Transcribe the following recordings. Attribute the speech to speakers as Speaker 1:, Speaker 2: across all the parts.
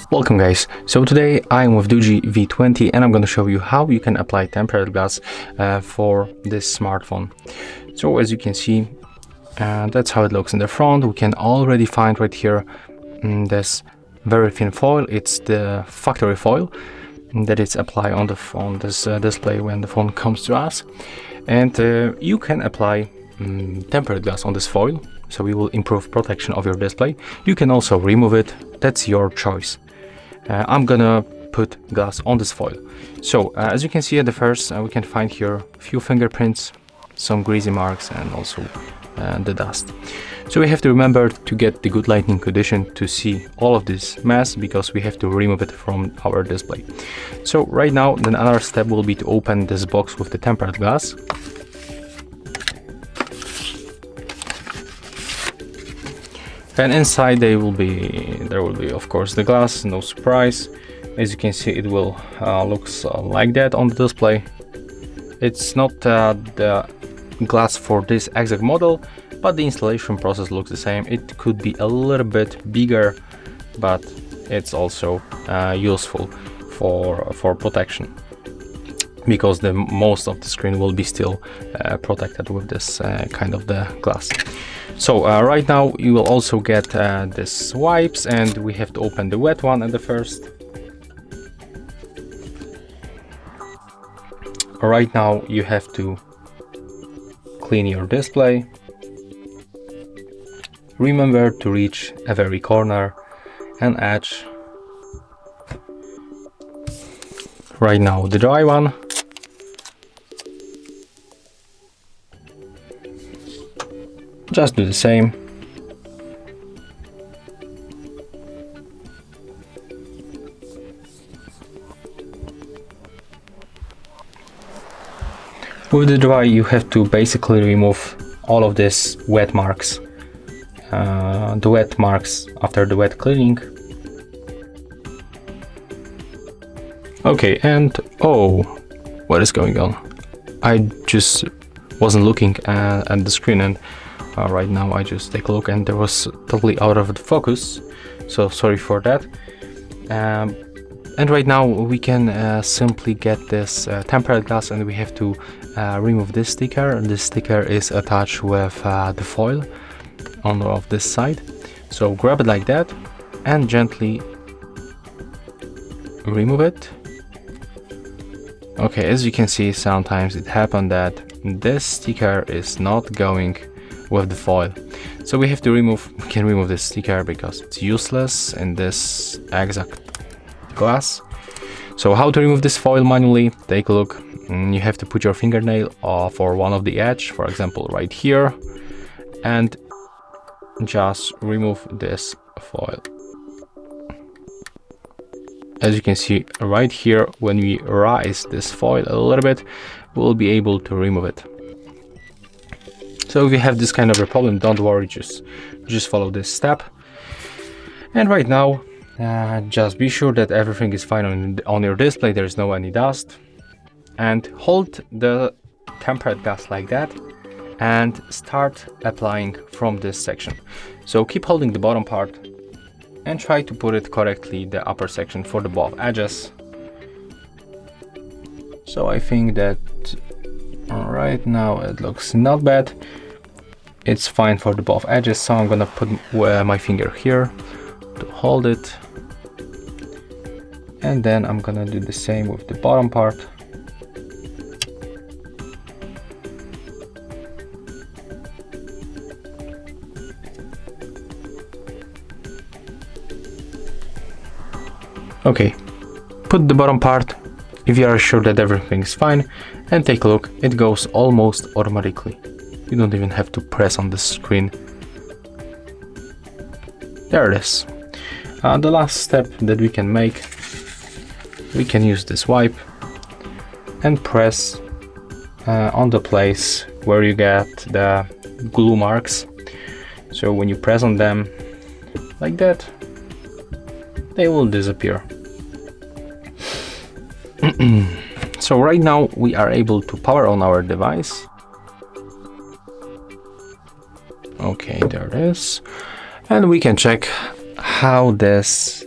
Speaker 1: Welcome guys, so today I'm with DOOGEE V20 and I'm going to show you how you can apply tempered glass for this smartphone. So as you can see, that's how it looks in the front. We can already find right here this very thin foil. It's the factory foil that is applied on the phone, this display when the phone comes to us. And you can apply tempered glass on this foil, so we will improve protection of your display. You can also remove it, that's your choice. I'm gonna put glass on this foil. So as you can see at the first, we can find here a few fingerprints, some greasy marks, and also the dust. So we have to remember to get the good lighting condition to see all of this mess, because we have to remove it from our display. So right now, then another step will be to open this box with the tempered glass. And inside there will be of course the glass, no surprise. As you can see, it will looks like that on the display. It's not the glass for this exact model, but the installation process looks the same. It could be a little bit bigger, but it's also useful for protection, because the most of the screen will be still protected with this kind of the glass. So right now you will also get this wipes, and we have to open the wet one at the first. Right now you have to clean your display. Remember to reach every corner and edge. Right now the dry one. Just do the same. With the dry, you have to basically remove all of these wet marks. The wet marks after the wet cleaning. Okay, and oh, what is going on? I just wasn't looking at the screen, and right now I just take a look and there was totally out of the focus, so sorry for that. And right now we can simply get this tempered glass, and we have to remove this sticker. This sticker is attached with the foil on of this side, so grab it like that and gently remove it. Okay, as you can see, sometimes it happened that this sticker is not going with the foil, so we can remove this sticker because it's useless in this exact glass. So how to remove this foil manually? Take a look. You have to put your fingernail for one of the edge, for example right here, and just remove this foil. As you can see right here, when we raise this foil a little bit, we'll be able to remove it. So if you have this kind of a problem, don't worry, just follow this step. And right now, just be sure that everything is fine on your display, there's no any dust. And hold the tempered glass like that and start applying from this section. So keep holding the bottom part and try to put it correctly, the upper section for the both edges. So I think that right now it looks not bad. It's fine for the both edges, so I'm gonna put my finger here to hold it, and then I'm gonna do the same with the bottom part. Okay, put the bottom part if you are sure that everything is fine, and take a look, it goes almost automatically. You don't even have to press on the screen. There it is. The last step that we can make, we can use this wipe and press on the place where you get the glue marks. So when you press on them like that, they will disappear. So right now we are able to power on our device. Okay, there it is. And we can check how this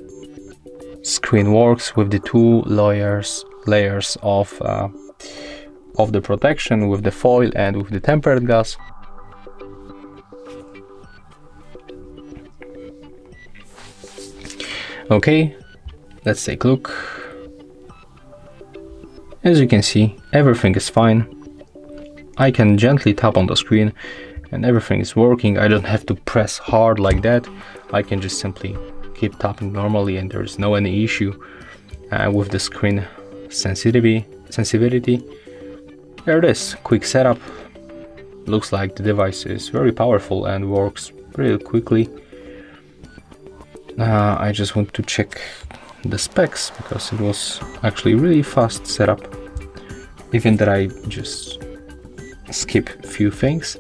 Speaker 1: screen works with the two layers of the protection, with the foil and with the tempered glass. Okay, let's take a look. As you can see, everything is fine. I can gently tap on the screen and everything is working. I don't have to press hard like that. I can just simply keep tapping normally and there is no any issue with the screen sensitivity. There it is, quick setup. Looks like the device is very powerful and works really quickly. I just want to check the specs because it was actually really fast setup, even that I just skip a few things.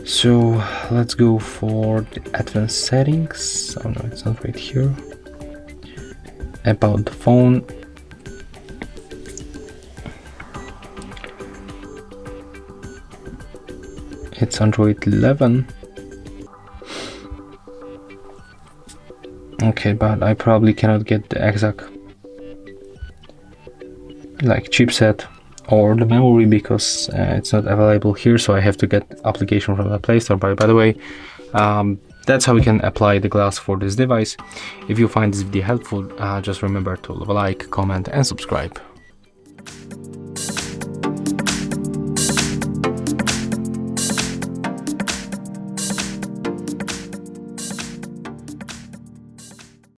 Speaker 1: So let's go for the advanced settings. Oh no, it's not right here. About the phone. It's Android 11. Okay, but I probably cannot get the exact like chipset or the memory because it's not available here, so I have to get application from the Play Store. But by the way, that's how we can apply the glass for this device. If you find this video helpful, just remember to leave a like, comment and subscribe.